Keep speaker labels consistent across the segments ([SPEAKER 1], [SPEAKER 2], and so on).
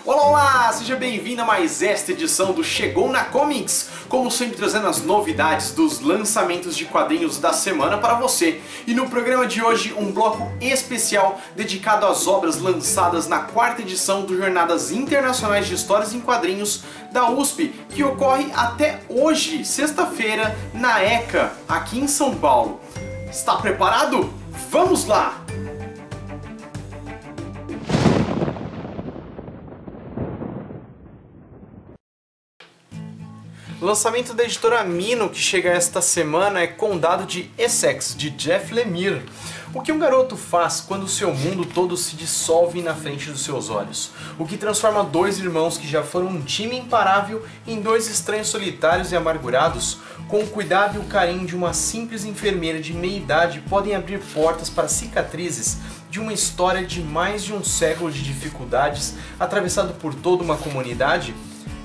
[SPEAKER 1] Olá, olá! Seja bem-vindo a mais esta edição do Chegou na Comics, como sempre trazendo as novidades dos lançamentos de quadrinhos da semana para você. E no programa de hoje, um bloco especial dedicado às obras lançadas na quarta edição do Jornadas Internacionais de Histórias em Quadrinhos da USP, que ocorre até hoje, sexta-feira, na ECA, aqui em São Paulo. Está preparado? Vamos lá! O lançamento da editora Mino que chega esta semana é Condado de Essex, de Jeff Lemire. O que um garoto faz quando seu mundo todo se dissolve na frente dos seus olhos? O que transforma dois irmãos que já foram um time imparável em dois estranhos solitários e amargurados? Com o cuidado e o carinho de uma simples enfermeira de meia-idade podem abrir portas para cicatrizes de uma história de mais de um século de dificuldades atravessado por toda uma comunidade?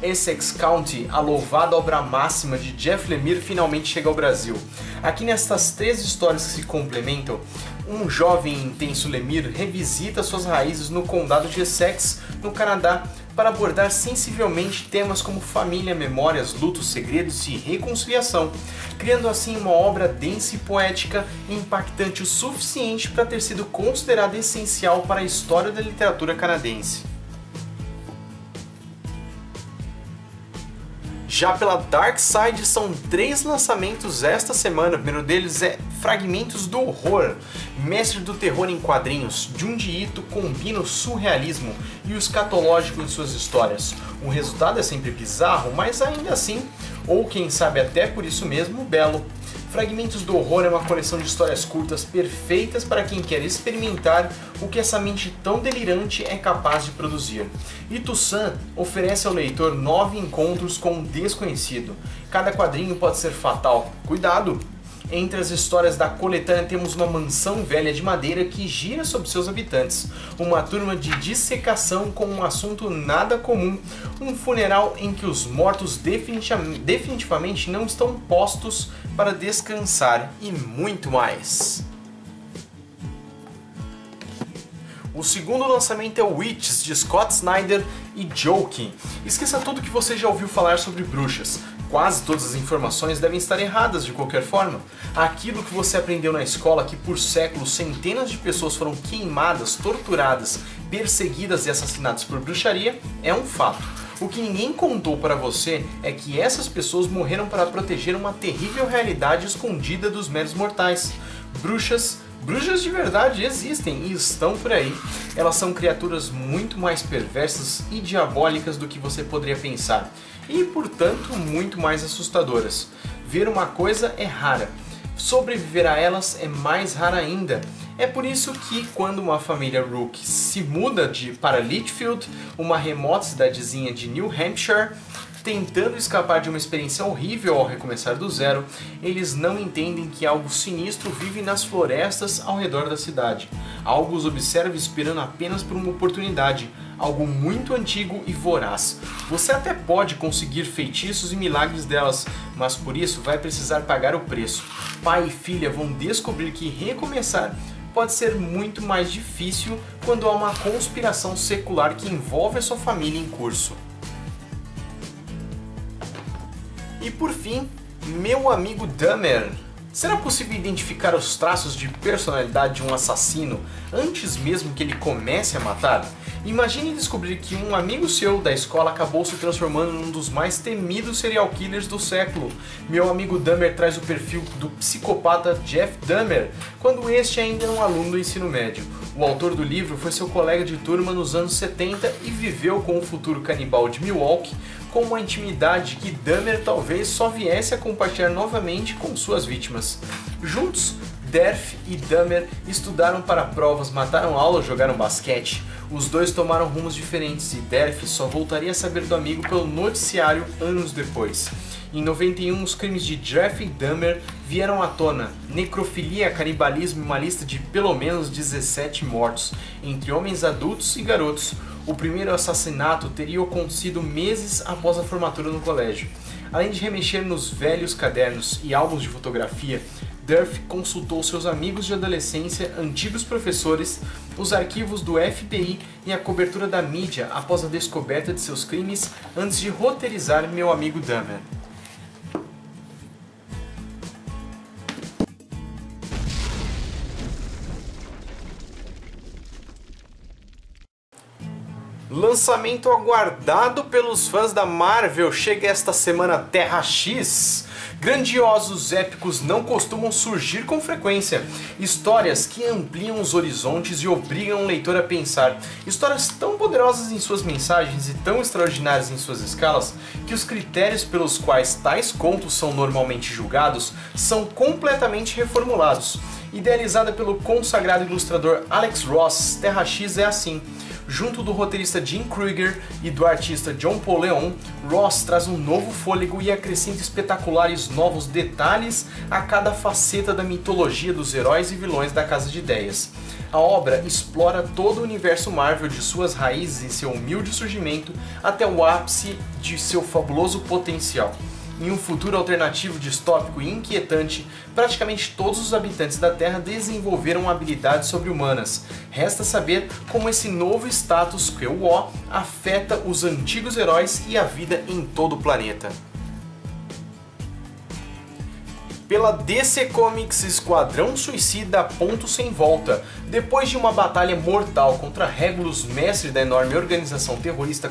[SPEAKER 1] Essex County, a louvada obra máxima de Jeff Lemire, finalmente chega ao Brasil. Aqui nestas três histórias que se complementam, um jovem e intenso Lemire revisita suas raízes no condado de Essex, no Canadá, para abordar sensivelmente temas como família, memórias, lutos, segredos e reconciliação, criando assim uma obra densa e poética e impactante o suficiente para ter sido considerada essencial para a história da literatura canadense. Já pela Dark Side são três lançamentos esta semana. O primeiro deles é Fragmentos do Horror. Mestre do terror em quadrinhos, Junji Ito combina o surrealismo e o escatológico em suas histórias. O resultado é sempre bizarro, mas ainda assim, ou quem sabe até por isso mesmo, belo. Fragmentos do Horror é uma coleção de histórias curtas perfeitas para quem quer experimentar o que essa mente tão delirante é capaz de produzir. Ito-san oferece ao leitor 9 encontros com um desconhecido. Cada quadrinho pode ser fatal. Cuidado! Entre as histórias da coletânea temos uma mansão velha de madeira que gira sobre seus habitantes, uma turma de dissecação com um assunto nada comum, um funeral em que os mortos definitivamente não estão postos para descansar e muito mais. O segundo lançamento é Witches, de Scott Snyder e Joe. Esqueça tudo que você já ouviu falar sobre bruxas. Quase todas as informações devem estar erradas de qualquer forma. Aquilo que você aprendeu na escola, que por séculos centenas de pessoas foram queimadas, torturadas, perseguidas e assassinadas por bruxaria, é um fato. O que ninguém contou para você é que essas pessoas morreram para proteger uma terrível realidade escondida dos meros mortais. Bruxas de verdade existem e estão por aí. Elas são criaturas muito mais perversas e diabólicas do que você poderia pensar. E, portanto, muito mais assustadoras. Ver uma coisa é rara. Sobreviver a elas é mais raro ainda. É por isso que, quando uma família Rook se muda para Litchfield, uma remota cidadezinha de New Hampshire, tentando escapar de uma experiência horrível ao recomeçar do zero, eles não entendem que algo sinistro vive nas florestas ao redor da cidade. Algo os observa esperando apenas por uma oportunidade, algo muito antigo e voraz. Você até pode conseguir feitiços e milagres delas, mas por isso vai precisar pagar o preço. Pai e filha vão descobrir que recomeçar pode ser muito mais difícil quando há uma conspiração secular que envolve a sua família em curso. E por fim, Meu Amigo Dahmer. Será possível identificar os traços de personalidade de um assassino antes mesmo que ele comece a matar? Imagine descobrir que um amigo seu da escola acabou se transformando num dos mais temidos serial killers do século. Meu Amigo Dahmer traz o perfil do psicopata Jeff Dahmer, quando este ainda era um aluno do ensino médio. O autor do livro foi seu colega de turma nos anos 70 e viveu com o futuro canibal de Milwaukee com uma intimidade que Dahmer talvez só viesse a compartilhar novamente com suas vítimas. Juntos, Derf e Dahmer estudaram para provas, mataram aula, jogaram basquete. Os dois tomaram rumos diferentes e Derf só voltaria a saber do amigo pelo noticiário anos depois. Em 91, os crimes de Jeff e Dahmer vieram à tona. Necrofilia, canibalismo e uma lista de pelo menos 17 mortos, entre homens adultos e garotos. O primeiro assassinato teria acontecido meses após a formatura no colégio. Além de remexer nos velhos cadernos e álbuns de fotografia, Duff consultou seus amigos de adolescência, antigos professores, os arquivos do FBI e a cobertura da mídia após a descoberta de seus crimes antes de roteirizar Meu Amigo Dahmer. Lançamento aguardado pelos fãs da Marvel chega esta semana Terra X. Grandiosos épicos não costumam surgir com frequência. Histórias que ampliam os horizontes e obrigam o leitor a pensar. Histórias tão poderosas em suas mensagens e tão extraordinárias em suas escalas que os critérios pelos quais tais contos são normalmente julgados são completamente reformulados. Idealizada pelo consagrado ilustrador Alex Ross, Terra X é assim. Junto do roteirista Jim Krueger e do artista John Paul Leon, Ross traz um novo fôlego e acrescenta espetaculares novos detalhes a cada faceta da mitologia dos heróis e vilões da Casa de Ideias. A obra explora todo o universo Marvel de suas raízes em seu humilde surgimento até o ápice de seu fabuloso potencial. Em um futuro alternativo distópico e inquietante, praticamente todos os habitantes da Terra desenvolveram habilidades sobre-humanas. Resta saber como esse novo status quo afeta os antigos heróis e a vida em todo o planeta. Pela DC Comics, Esquadrão Suicida ponto sem volta. Depois de uma batalha mortal contra Regulus, mestre da enorme organização terrorista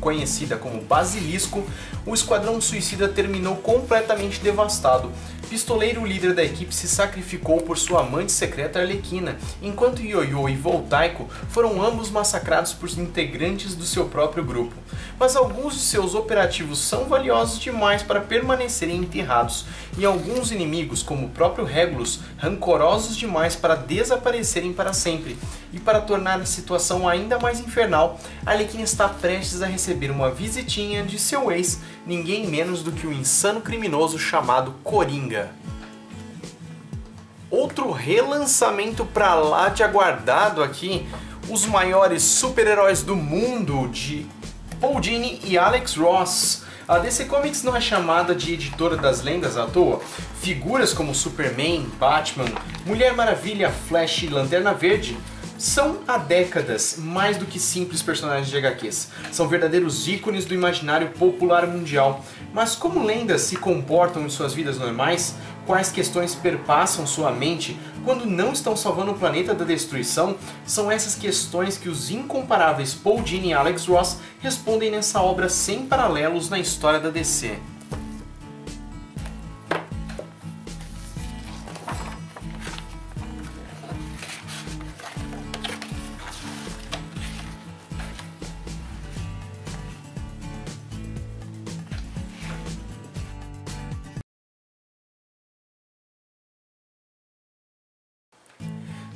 [SPEAKER 1] conhecida como Basilisco, o Esquadrão Suicida terminou completamente devastado. Pistoleiro, líder da equipe, se sacrificou por sua amante secreta Arlequina, enquanto Yo-Yo e Voltaico foram ambos massacrados por integrantes do seu próprio grupo. Mas alguns de seus operativos são valiosos demais para permanecerem enterrados, e alguns inimigos, como o próprio Regulus, rancorosos demais para desaparecerem para sempre. E para tornar a situação ainda mais infernal, Arlequina está prestes a receber uma visitinha de seu ex, ninguém menos do que o insano criminoso chamado Coringa. Outro relançamento pra lá de aguardado aqui, os maiores super-heróis do mundo de Paul Dini e Alex Ross. A DC Comics não é chamada de editora das lendas à toa. Figuras como Superman, Batman, Mulher Maravilha, Flash e Lanterna Verde são há décadas mais do que simples personagens de HQs. São verdadeiros ícones do imaginário popular mundial. Mas como lendas se comportam em suas vidas normais? Quais questões perpassam sua mente quando não estão salvando o planeta da destruição? São essas questões que os incomparáveis Paul Dini e Alex Ross respondem nessa obra sem paralelos na história da DC.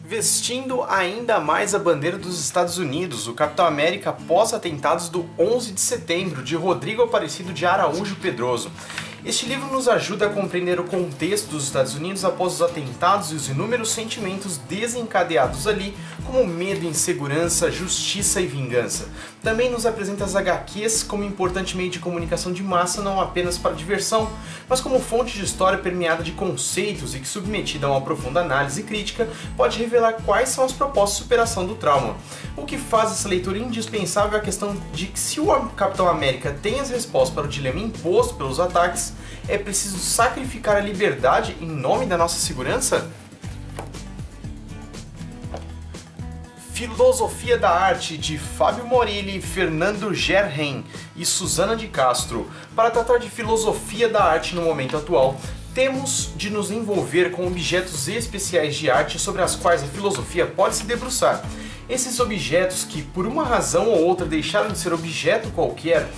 [SPEAKER 1] Vestindo ainda mais a bandeira dos Estados Unidos, o Capitão América após atentados do 11 de setembro, de Rodrigo Aparecido de Araújo Pedroso. Este livro nos ajuda a compreender o contexto dos Estados Unidos após os atentados e os inúmeros sentimentos desencadeados ali, como medo, insegurança, justiça e vingança. Também nos apresenta as HQs como importante meio de comunicação de massa, não apenas para diversão, mas como fonte de história permeada de conceitos e que, submetida a uma profunda análise crítica, pode revelar quais são as propostas de superação do trauma. O que faz essa leitura indispensável é a questão de que, se o Capitão América tem as respostas para o dilema imposto pelos ataques, é preciso sacrificar a liberdade em nome da nossa segurança? Filosofia da Arte, de Fábio Morilli, Fernando Gerhen e Susana de Castro. Para tratar de filosofia da arte no momento atual, temos de nos envolver com objetos especiais de arte sobre as quais a filosofia pode se debruçar. Esses objetos que, por uma razão ou outra, deixaram de ser objeto qualquer,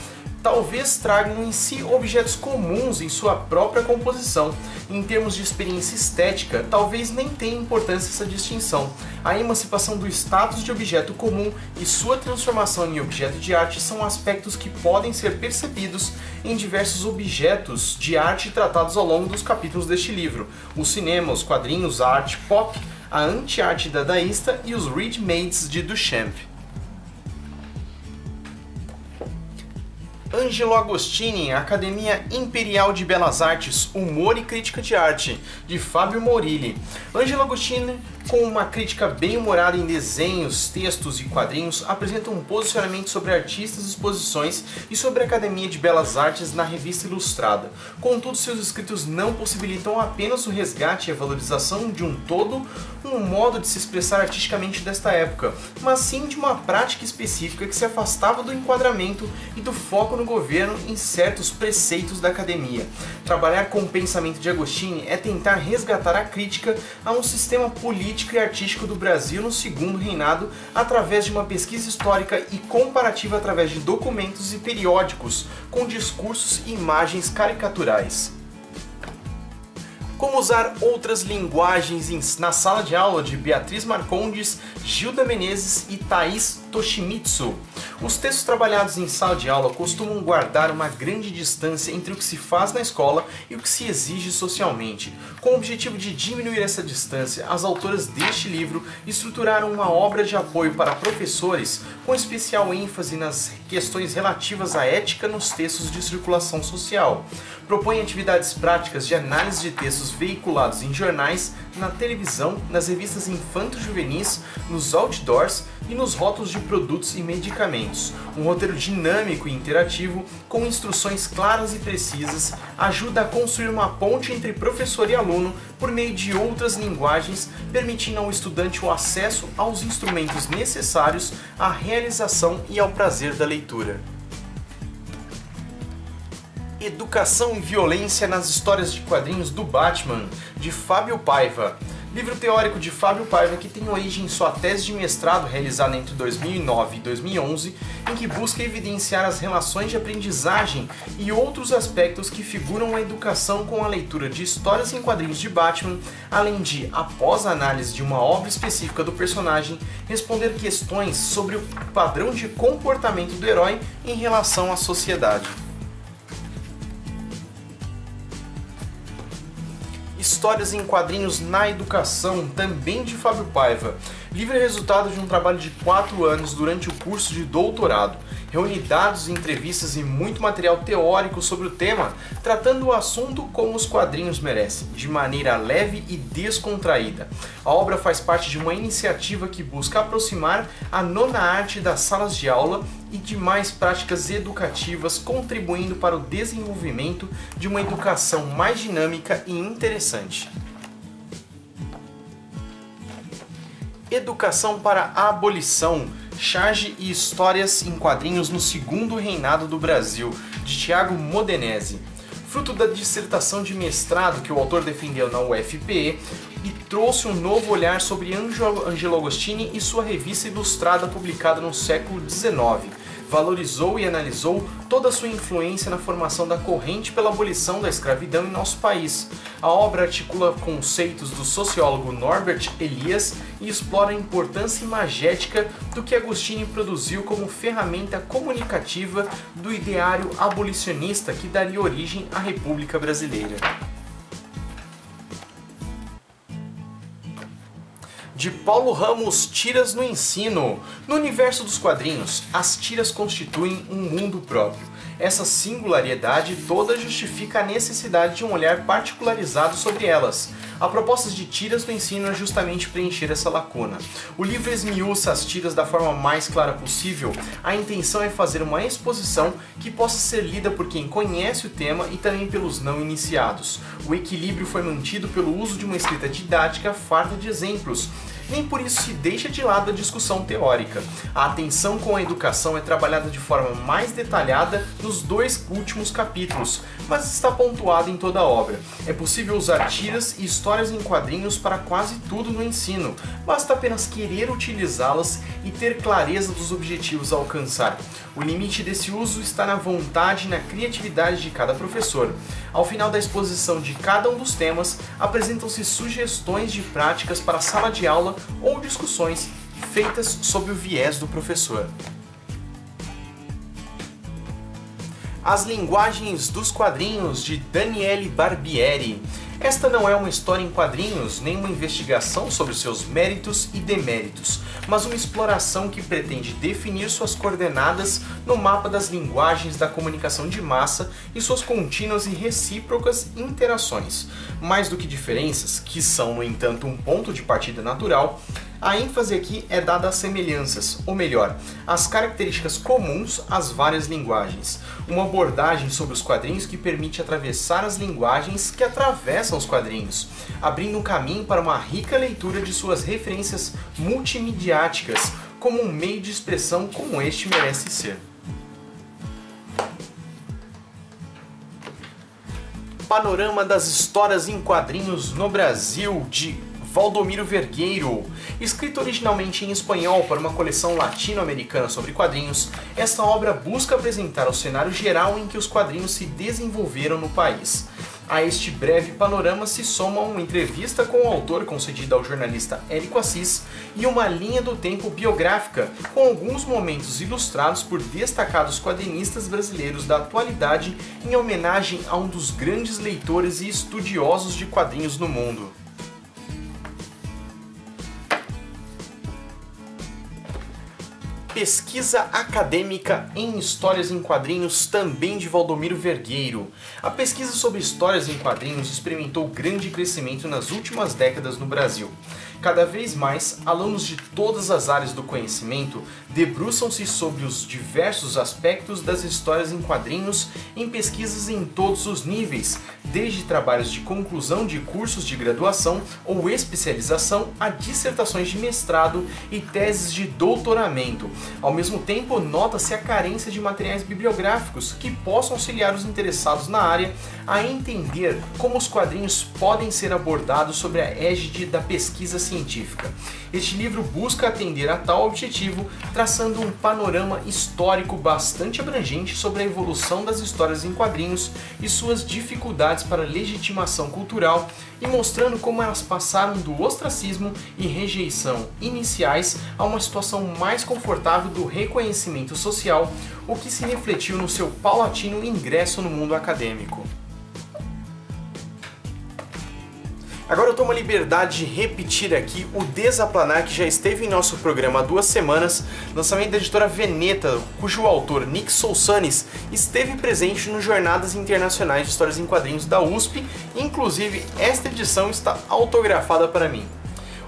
[SPEAKER 1] talvez tragam em si objetos comuns em sua própria composição. Em termos de experiência estética, talvez nem tenha importância essa distinção. A emancipação do status de objeto comum e sua transformação em objeto de arte são aspectos que podem ser percebidos em diversos objetos de arte tratados ao longo dos capítulos deste livro. O cinema, os quadrinhos, a arte pop, a anti-arte dadaísta e os ready-mades de Duchamp. Angelo Agostini, Academia Imperial de Belas Artes, Humor e Crítica de Arte, de Fábio Mourilli. Angelo Agostini, com uma crítica bem humorada em desenhos, textos e quadrinhos, apresenta um posicionamento sobre artistas, exposições e sobre a Academia de Belas Artes na Revista Ilustrada. Contudo, seus escritos não possibilitam apenas o resgate e a valorização de um todo, um modo de se expressar artisticamente desta época, mas sim de uma prática específica que se afastava do enquadramento e do foco no governo em certos preceitos da academia. Trabalhar com o pensamento de Agostini é tentar resgatar a crítica a um sistema político e artístico do Brasil no segundo reinado através de uma pesquisa histórica e comparativa através de documentos e periódicos com discursos e imagens caricaturais. Como usar outras linguagens na sala de aula, de Beatriz Marcondes, Gilda Menezes e Thaís Toshimitsu. Os textos trabalhados em sala de aula costumam guardar uma grande distância entre o que se faz na escola e o que se exige socialmente. Com o objetivo de diminuir essa distância, as autoras deste livro estruturaram uma obra de apoio para professores, com especial ênfase nas questões relativas à ética nos textos de circulação social. Propõe atividades práticas de análise de textos veiculados em jornais, na televisão, nas revistas infanto-juvenis, nos outdoors e nos rótulos de produtos e medicamentos. Um roteiro dinâmico e interativo, com instruções claras e precisas, ajuda a construir uma ponte entre professor e aluno por meio de outras linguagens, permitindo ao estudante o acesso aos instrumentos necessários à realização e ao prazer da leitura. Educação e Violência nas Histórias de Quadrinhos do Batman, de Fábio Paiva. Livro teórico de Fábio Paiva que tem origem em sua tese de mestrado realizada entre 2009 e 2011, em que busca evidenciar as relações de aprendizagem e outros aspectos que figuram a educação com a leitura de histórias em quadrinhos de Batman, além de, após a análise de uma obra específica do personagem, responder questões sobre o padrão de comportamento do herói em relação à sociedade. Histórias em Quadrinhos na Educação, também de Fábio Paiva. Livro é resultado de um trabalho de 4 anos durante o curso de doutorado. Reúne dados, entrevistas e muito material teórico sobre o tema, tratando o assunto como os quadrinhos merecem, de maneira leve e descontraída. A obra faz parte de uma iniciativa que busca aproximar a nona arte das salas de aula e demais práticas educativas, contribuindo para o desenvolvimento de uma educação mais dinâmica e interessante. Educação para a Abolição, Charge e Histórias em Quadrinhos no Segundo Reinado do Brasil, de Tiago Modenese. Fruto da dissertação de mestrado que o autor defendeu na UFPE, e trouxe um novo olhar sobre Angelo Agostini e sua revista ilustrada publicada no século XIX. Valorizou e analisou toda a sua influência na formação da corrente pela abolição da escravidão em nosso país. A obra articula conceitos do sociólogo Norbert Elias e explora a importância imagética do que Agostini produziu como ferramenta comunicativa do ideário abolicionista que daria origem à República Brasileira. De Paulo Ramos, Tiras no Ensino. No universo dos quadrinhos, as tiras constituem um mundo próprio. Essa singularidade toda justifica a necessidade de um olhar particularizado sobre elas. A proposta de Tiras no Ensino é justamente preencher essa lacuna. O livro esmiuça as tiras da forma mais clara possível. A intenção é fazer uma exposição que possa ser lida por quem conhece o tema e também pelos não iniciados. O equilíbrio foi mantido pelo uso de uma escrita didática farta de exemplos. Nem por isso se deixa de lado a discussão teórica. A atenção com a educação é trabalhada de forma mais detalhada nos 2 últimos capítulos, mas está pontuada em toda a obra. É possível usar tiras e histórias em quadrinhos para quase tudo no ensino, basta apenas querer utilizá-las e ter clareza dos objetivos a alcançar. O limite desse uso está na vontade e na criatividade de cada professor. Ao final da exposição de cada um dos temas, apresentam-se sugestões de práticas para a sala de aula ou discussões feitas sob o viés do professor. As linguagens dos quadrinhos, de Daniele Barbieri. Esta não é uma história em quadrinhos, nem uma investigação sobre seus méritos e deméritos, mas uma exploração que pretende definir suas coordenadas no mapa das linguagens da comunicação de massa e suas contínuas e recíprocas interações. Mais do que diferenças, que são, no entanto, um ponto de partida natural, a ênfase aqui é dada às semelhanças, ou melhor, às características comuns às várias linguagens. Uma abordagem sobre os quadrinhos que permite atravessar as linguagens que atravessam os quadrinhos, abrindo um caminho para uma rica leitura de suas referências multimediáticas, como um meio de expressão como este merece ser. Panorama das histórias em quadrinhos no Brasil, de Valdomiro Vergueiro. Escrita originalmente em espanhol para uma coleção latino-americana sobre quadrinhos, esta obra busca apresentar o cenário geral em que os quadrinhos se desenvolveram no país. A este breve panorama se soma uma entrevista com o autor concedida ao jornalista Érico Assis e uma linha do tempo biográfica, com alguns momentos ilustrados por destacados quadrinistas brasileiros da atualidade em homenagem a um dos grandes leitores e estudiosos de quadrinhos no mundo. Pesquisa acadêmica em histórias em quadrinhos, também de Valdomiro Vergueiro. A pesquisa sobre histórias em quadrinhos experimentou grande crescimento nas últimas décadas no Brasil. Cada vez mais, alunos de todas as áreas do conhecimento debruçam-se sobre os diversos aspectos das histórias em quadrinhos em pesquisas em todos os níveis, desde trabalhos de conclusão de cursos de graduação ou especialização a dissertações de mestrado e teses de doutoramento. Ao mesmo tempo, nota-se a carência de materiais bibliográficos que possam auxiliar os interessados na área a entender como os quadrinhos podem ser abordados sob a égide da pesquisa científica. Este livro busca atender a tal objetivo, traçando um panorama histórico bastante abrangente sobre a evolução das histórias em quadrinhos e suas dificuldades para legitimação cultural, e mostrando como elas passaram do ostracismo e rejeição iniciais a uma situação mais confortável do reconhecimento social, o que se refletiu no seu paulatino ingresso no mundo acadêmico. Agora eu tomo a liberdade de repetir aqui o Desaplanar, que já esteve em nosso programa há 2 semanas, lançamento da editora Veneta, cujo autor, Nick Soussanes, esteve presente nos Jornadas Internacionais de Histórias em Quadrinhos da USP, inclusive esta edição está autografada para mim.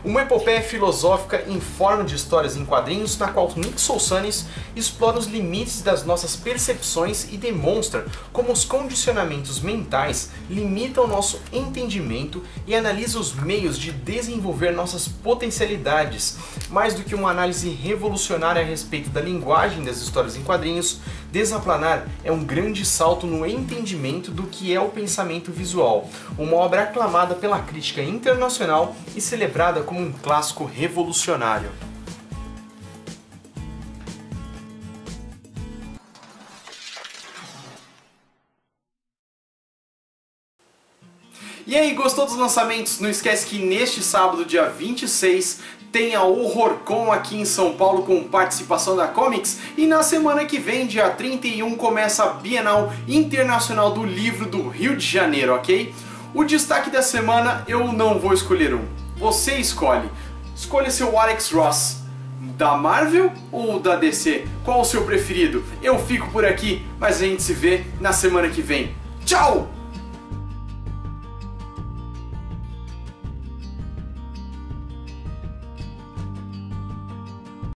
[SPEAKER 1] Uma epopeia filosófica em forma de histórias em quadrinhos, na qual Nick Soussanes explora os limites das nossas percepções e demonstra como os condicionamentos mentais limitam o nosso entendimento e analisa os meios de desenvolver nossas potencialidades. Mais do que uma análise revolucionária a respeito da linguagem das histórias em quadrinhos, Desaplanar é um grande salto no entendimento do que é o pensamento visual, uma obra aclamada pela crítica internacional e celebrada como um clássico revolucionário. E aí, gostou dos lançamentos? Não esquece que neste sábado, dia 26, tem a HorrorCon aqui em São Paulo com participação da Comics, e na semana que vem, dia 31, começa a Bienal Internacional do Livro do Rio de Janeiro, ok? O destaque da semana eu não vou escolher um, você escolhe. Escolha seu Alex Ross, da Marvel ou da DC? Qual o seu preferido? Eu fico por aqui, mas a gente se vê na semana que vem. Tchau!